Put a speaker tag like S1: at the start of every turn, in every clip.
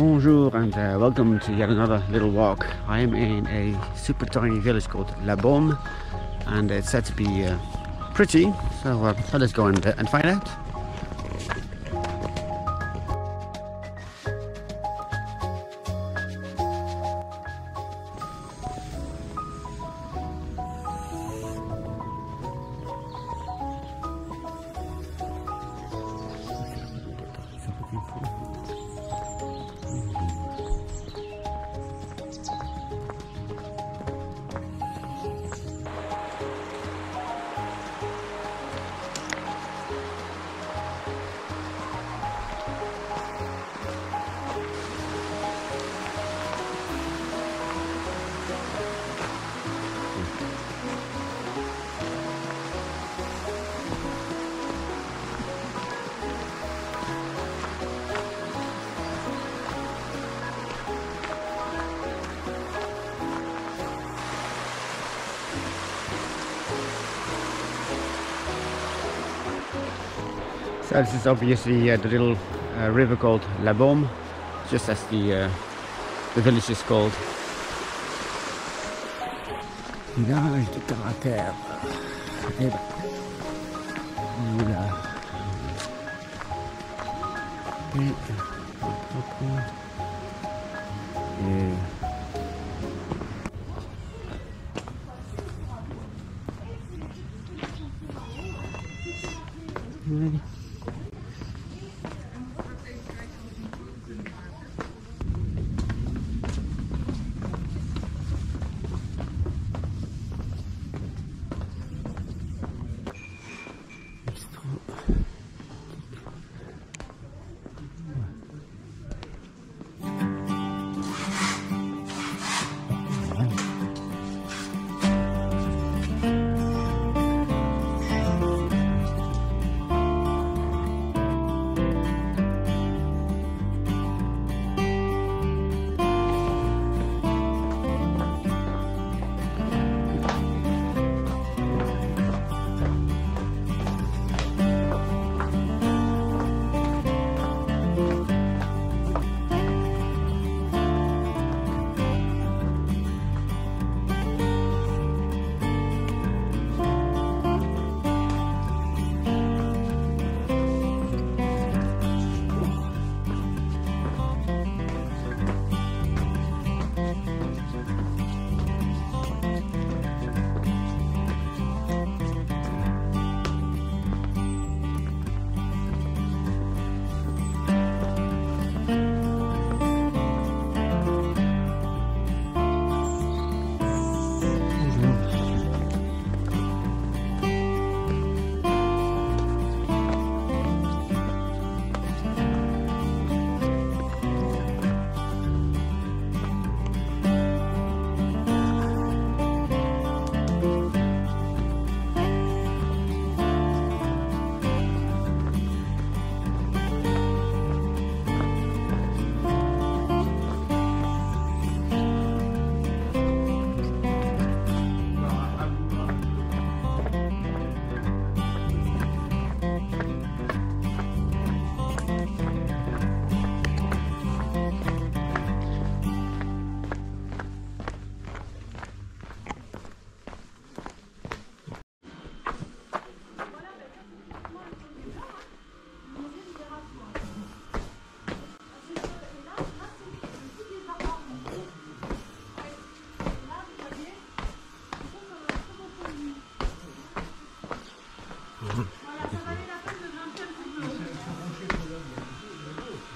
S1: Bonjour and welcome to yet another little walk. I am in a super tiny village called La Baume and it's said to be pretty, so let's go and find out. So this is obviously the little river called La Baume, just as the village is called. Village de caractère. Et voilà. Ready?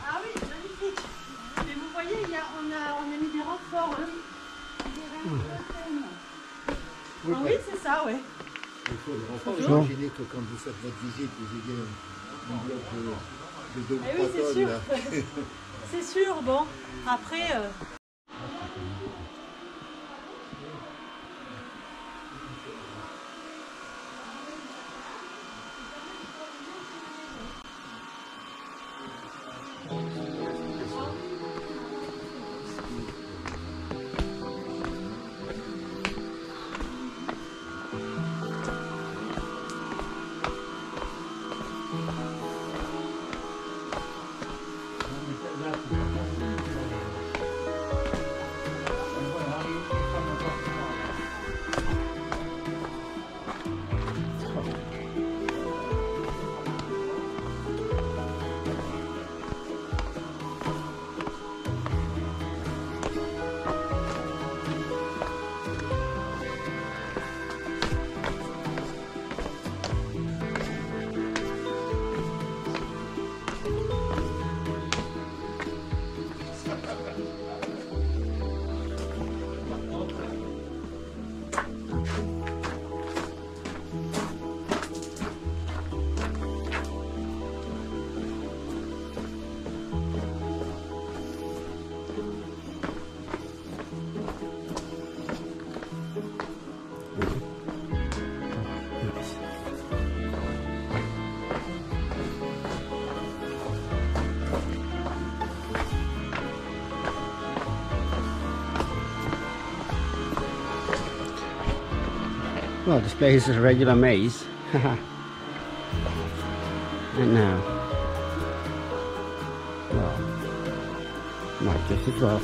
S2: Ah oui, magnifique. Mais vous voyez, on a mis des renforts. Ah oui, c'est ça, ouais.
S3: Il faut le renfort. Imaginez que quand vous faites votre visite, vous ayez un bloc de 2 ou 3
S2: oui, c'est
S3: tonnes.
S2: sûr. C'est sûr, bon. Après...
S1: Well, this place is a regular maze. And now, well, like this as well.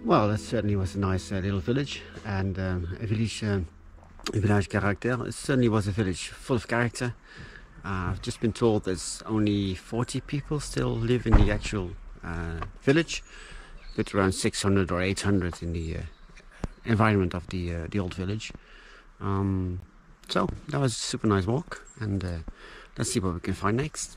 S1: Well, that certainly was a nice little village, and a village character. It certainly was a village full of character. I've just been told there's only 40 people still live in the actual village, with around 600 or 800 in the environment of the old village. So that was a super nice walk, and let's see what we can find next.